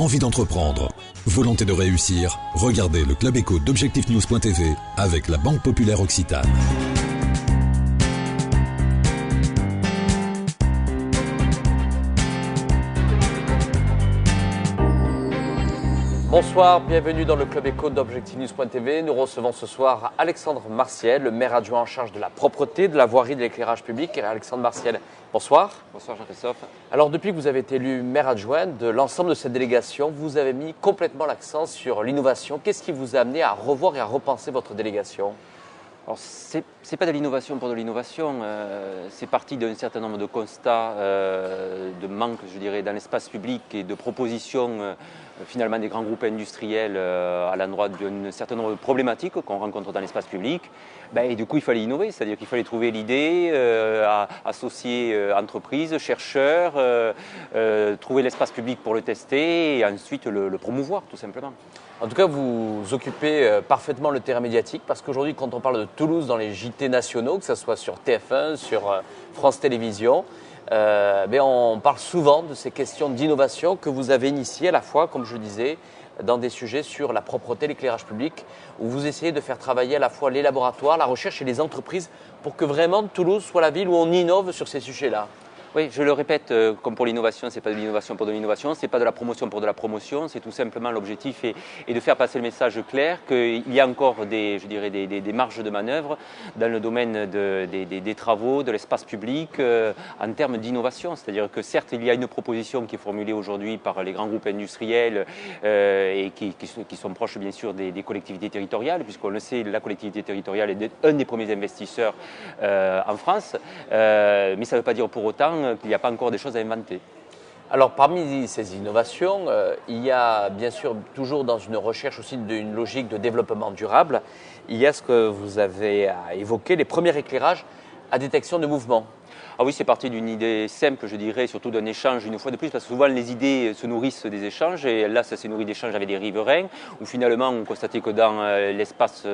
envie d'entreprendre, volonté de réussir, regardez le Club Éco d'Objectif-News.tv avec la Banque Populaire Occitane. Bonsoir, bienvenue dans le Club Éco d'Objectif-News.tv. Nous recevons ce soir Alexandre Martiel, le maire adjoint en charge de la propreté, de la voirie et de l'éclairage public. Alexandre Martiel, bonsoir. Bonsoir Jean-Christophe. Alors depuis que vous avez été élu maire adjoint de l'ensemble de cette délégation, vous avez mis complètement l'accent sur l'innovation. Qu'est-ce qui vous a amené à revoir et à repenser votre délégation ? Alors, c'est pas de l'innovation pour de l'innovation, c'est parti d'un certain nombre de constats, de manque, je dirais, dans l'espace public et de propositions finalement des grands groupes industriels à l'endroit d'un certain nombre de problématiques qu'on rencontre dans l'espace public. Et du coup, il fallait innover, c'est-à-dire qu'il fallait trouver l'idée, associer entreprises, chercheurs, trouver l'espace public pour le tester et ensuite le promouvoir, tout simplement. En tout cas, vous occupez parfaitement le terrain médiatique parce qu'aujourd'hui, quand on parle de Toulouse dans les JT nationaux, que ce soit sur TF1, sur France Télévisions, on parle souvent de ces questions d'innovation que vous avez initiées à la fois, comme je disais, dans des sujets sur la propreté, l'éclairage public, où vous essayez de faire travailler à la fois les laboratoires, la recherche et les entreprises pour que vraiment Toulouse soit la ville où on innove sur ces sujets-là. Oui, je le répète, comme pour l'innovation, ce n'est pas de l'innovation pour de l'innovation, ce n'est pas de la promotion pour de la promotion, c'est tout simplement l'objectif et de faire passer le message clair qu'il y a encore des marges de manœuvre dans le domaine des travaux, de l'espace public, en termes d'innovation. C'est-à-dire que certes, il y a une proposition qui est formulée aujourd'hui par les grands groupes industriels et qui sont proches bien sûr des collectivités territoriales, puisqu'on le sait, la collectivité territoriale est un des premiers investisseurs en France, mais ça ne veut pas dire pour autant qu'il n'y a pas encore des choses à inventer. Alors parmi ces innovations, il y a bien sûr toujours dans une recherche aussi d'une logique de développement durable, il y a ce que vous avez évoqué, les premiers éclairages à détection de mouvement. Ah oui, c'est parti d'une idée simple, je dirais, surtout d'un échange une fois de plus, parce que souvent les idées se nourrissent des échanges, et là ça s'est nourri d'échanges avec des riverains, où finalement on constatait que dans l'espace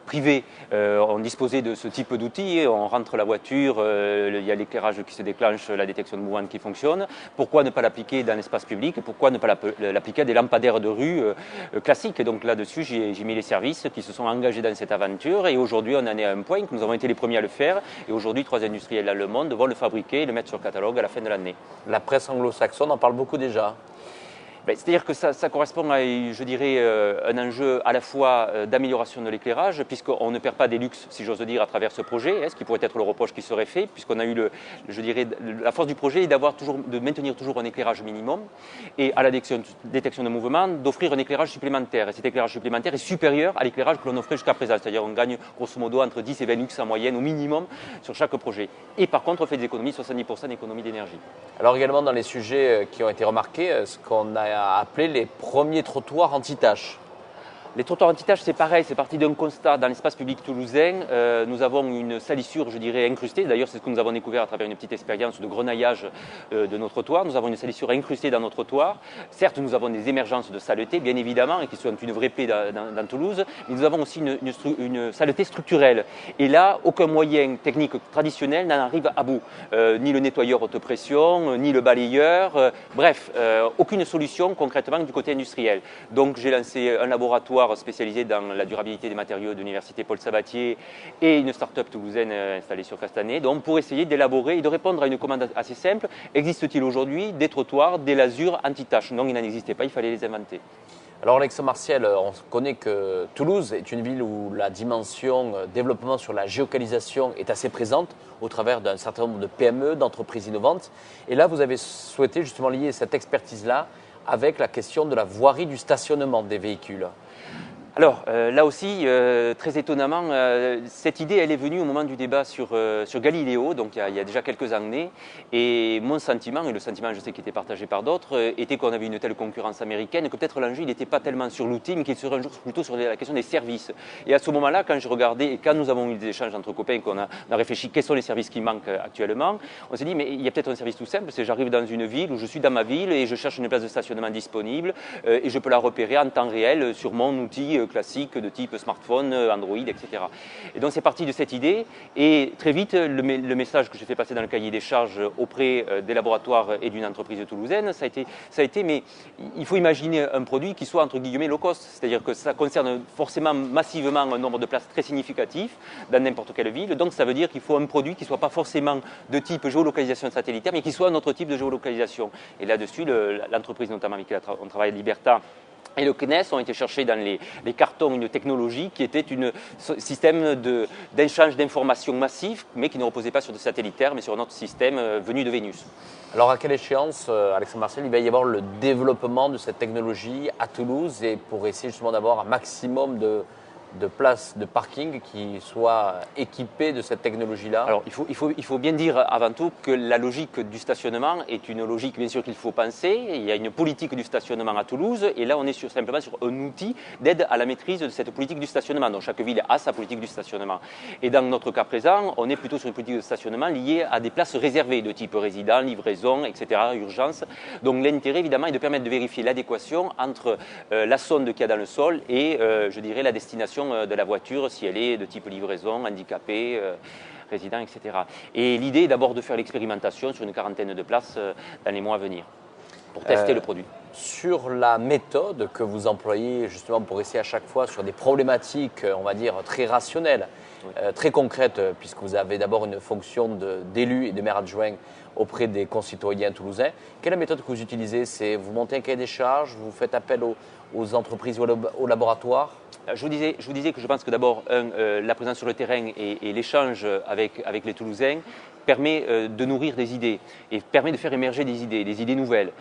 privé, on disposait de ce type d'outils, on rentre la voiture, il y a l'éclairage qui se déclenche, la détection de mouvement qui fonctionne. Pourquoi ne pas l'appliquer dans l'espace public? Pourquoi ne pas l'appliquer à des lampadaires de rue classiques? Et donc là-dessus, j'ai mis les services qui se sont engagés dans cette aventure, et aujourd'hui on en est à un point que nous avons été les premiers à le faire, et aujourd'hui 3 industriels dans le monde vont le fabriquer et le mettre sur catalogue à la fin de l'année. La presse anglo-saxonne en parle beaucoup déjà. C'est-à-dire que ça correspond à, je dirais, un enjeu à la fois d'amélioration de l'éclairage, puisqu'on ne perd pas des luxes, si j'ose dire, à travers ce projet, ce qui pourrait être le reproche qui serait fait, puisqu'on a eu, je dirais, la force du projet est de maintenir toujours un éclairage minimum, et à la détection de mouvement, d'offrir un éclairage supplémentaire. Et cet éclairage supplémentaire est supérieur à l'éclairage que l'on offrait jusqu'à présent, c'est-à-dire on gagne grosso modo entre 10 et 20 luxes en moyenne au minimum sur chaque projet. Et par contre, on fait des économies, 70% d'économies d'énergie. Alors également dans les sujets qui ont été remarqués, ce qu'on a appelé les premiers trottoirs anti-taches. Les trottoirs anti-taches, c'est pareil, c'est parti d'un constat dans l'espace public toulousain. Nous avons une salissure, je dirais, incrustée. D'ailleurs, c'est ce que nous avons découvert à travers une petite expérience de grenaillage de nos trottoirs. Nous avons une salissure incrustée dans nos trottoirs. Certes, nous avons des émergences de saleté, bien évidemment, et qui sont une vraie plaie dans Toulouse, mais nous avons aussi une saleté structurelle. Et là, aucun moyen technique traditionnel n'en arrive à bout. Ni le nettoyeur haute pression, ni le balayeur, bref, aucune solution concrètement du côté industriel. Donc, j'ai lancé un laboratoire spécialisé dans la durabilité des matériaux de l'université Paul Sabatier et une start-up toulousaine installée sur Castanet, donc pour essayer d'élaborer et de répondre à une commande assez simple. Existe-t-il aujourd'hui des trottoirs, des lasures anti-taches? Non, il n'en existait pas, il fallait les inventer. Alors Alexandre Martiel, on connaît que Toulouse est une ville où la dimension développement sur la géolocalisation est assez présente au travers d'un certain nombre de PME, d'entreprises innovantes. Et là, vous avez souhaité justement lier cette expertise-là avec la question de la voirie du stationnement des véhicules. Alors, là aussi, très étonnamment, cette idée, elle est venue au moment du débat sur Galiléo, donc il y a déjà quelques années. Et mon sentiment, et le sentiment, je sais, qui était partagé par d'autres, était qu'on avait une telle concurrence américaine que peut-être l'enjeu, il n'était pas tellement sur l'outil, mais qu'il serait un jour plutôt sur la question des services. Et à ce moment-là, quand je regardais, et quand nous avons eu des échanges entre copains, qu'on a réfléchi quels sont les services qui manquent actuellement, on s'est dit, mais il y a peut-être un service tout simple, c'est j'arrive dans une ville où je suis dans ma ville et je cherche une place de stationnement disponible et je peux la repérer en temps réel sur mon outil classiques de type smartphone, Android, etc. Et donc c'est parti de cette idée et très vite le message que j'ai fait passer dans le cahier des charges auprès des laboratoires et d'une entreprise toulousaine, ça a été mais il faut imaginer un produit qui soit entre guillemets low cost, c'est-à-dire que ça concerne forcément massivement un nombre de places très significatif dans n'importe quelle ville, donc ça veut dire qu'il faut un produit qui ne soit pas forcément de type géolocalisation satellitaire, mais qui soit un autre type de géolocalisation. Et là-dessus, l'entreprise notamment avec laquelle on travaille, Liberta, et le CNES ont été chercher dans les cartons une technologie qui était un système d'échange d'informations massif, mais qui ne reposait pas sur des satellitaires, mais sur un autre système venu de Vénus. Alors à quelle échéance, Alexandre Martial, il va y avoir le développement de cette technologie à Toulouse et pour essayer justement d'avoir un maximum de places de parking qui soient équipées de cette technologie-là? Alors il faut bien dire avant tout que la logique du stationnement est une logique bien sûr qu'il faut penser. Il y a une politique du stationnement à Toulouse et là on est simplement sur un outil d'aide à la maîtrise de cette politique du stationnement. Donc chaque ville a sa politique du stationnement. Et dans notre cas présent, on est plutôt sur une politique de stationnement liée à des places réservées de type résident, livraison, etc., urgence. Donc l'intérêt évidemment est de permettre de vérifier l'adéquation entre la sonde qu'il y a dans le sol et je dirais la destination de la voiture, si elle est de type livraison, handicapé, résident, etc. Et l'idée est d'abord de faire l'expérimentation sur une quarantaine de places dans les mois à venir pour tester le produit. Sur la méthode que vous employez justement pour essayer à chaque fois sur des problématiques, on va dire, très rationnelles, très concrètes, puisque vous avez d'abord une fonction d'élu et de maire adjoint auprès des concitoyens toulousains. Quelle est la méthode que vous utilisez? C'est vous montez un cahier des charges, vous faites appel aux entreprises ou aux laboratoires? Je vous disais que je pense que d'abord, la présence sur le terrain et l'échange avec les Toulousains permet de nourrir des idées et permet de faire émerger des idées nouvelles.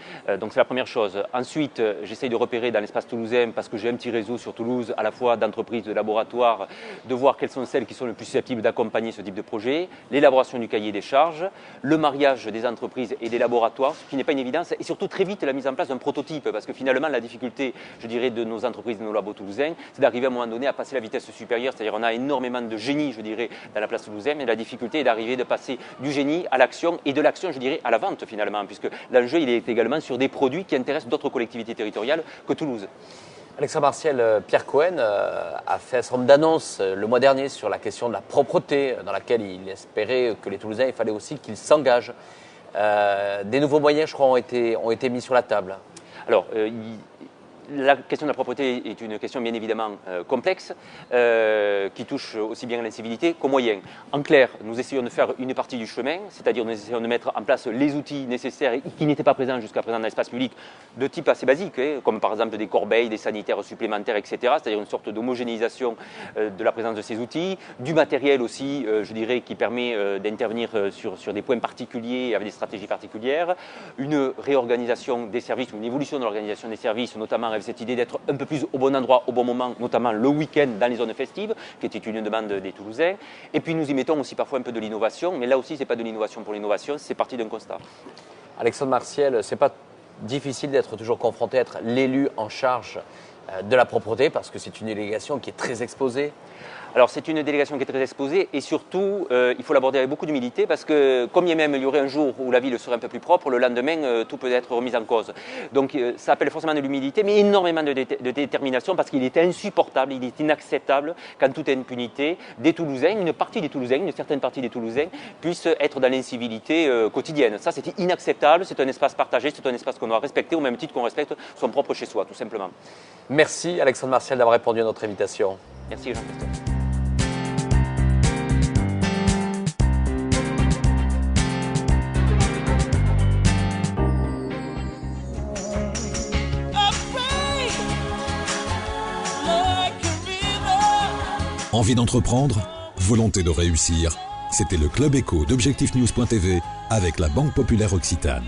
Donc c'est la première chose. Ensuite, j'essaye de repérer dans l'espace toulousain, parce que j'ai un petit réseau sur Toulouse, à la fois d'entreprises, de laboratoires, de voir quelles sont celles qui sont les plus susceptibles d'accompagner ce type de projet, l'élaboration du cahier des charges, le mariage des entreprises et des laboratoires, ce qui n'est pas une évidence, et surtout très vite la mise en place d'un prototype, parce que finalement la difficulté, je dirais, de nos entreprises, de nos labos toulousains, c'est d'arriver à un moment donné à passer la vitesse supérieure, c'est-à-dire on a énormément de génie, je dirais, dans la place toulousaine, mais la difficulté est d'arriver de passer du génie à l'action et de l'action, je dirais, à la vente finalement, puisque l'enjeu il est également sur des produits qui intéressent d'autres collectivités territoriales que Toulouse. Alexandre Martial, Pierre Cohen a fait un certain nombre d'annonces le mois dernier sur la question de la propreté, dans laquelle il espérait que les Toulousains, il fallait aussi qu'ils s'engagent. Des nouveaux moyens, je crois, ont été mis sur la table. Alors, la question de la propreté est une question bien évidemment complexe, qui touche aussi bien à l'incivilité qu'aux moyens. En clair, nous essayons de faire une partie du chemin, c'est-à-dire nous essayons de mettre en place les outils nécessaires et qui n'étaient pas présents jusqu'à présent dans l'espace public, de type assez basique, comme par exemple des corbeilles, des sanitaires supplémentaires, etc. C'est-à-dire une sorte d'homogénéisation de la présence de ces outils, du matériel aussi, je dirais, qui permet d'intervenir sur des points particuliers avec des stratégies particulières, une réorganisation des services, ou une évolution de l'organisation des services, notamment avec cette idée d'être un peu plus au bon endroit, au bon moment, notamment le week-end dans les zones festives, qui était une demande des Toulousains. Et puis nous y mettons aussi parfois un peu de l'innovation, mais là aussi, ce n'est pas de l'innovation pour l'innovation, c'est parti d'un constat. Alexandre Martial, ce n'est pas difficile d'être toujours confronté à être l'élu en charge de la propreté, parce que c'est une délégation qui est très exposée. Alors c'est une délégation qui est très exposée et surtout il faut l'aborder avec beaucoup d'humilité parce que comme il y aurait un jour où la ville serait un peu plus propre, le lendemain tout peut être remis en cause. Donc ça appelle forcément de l'humilité mais énormément de détermination parce qu'il est insupportable, il est inacceptable qu'en toute impunité des Toulousains, une certaine partie des Toulousains puissent être dans l'incivilité quotidienne. Ça c'est inacceptable, c'est un espace partagé, c'est un espace qu'on doit respecter au même titre qu'on respecte son propre chez soi tout simplement. Merci Alexandre Martial d'avoir répondu à notre invitation. Merci Jean-Christophe. Envie d'entreprendre? Volonté de réussir? C'était le Club Éco d'Objectif News.tv avec la Banque Populaire Occitane.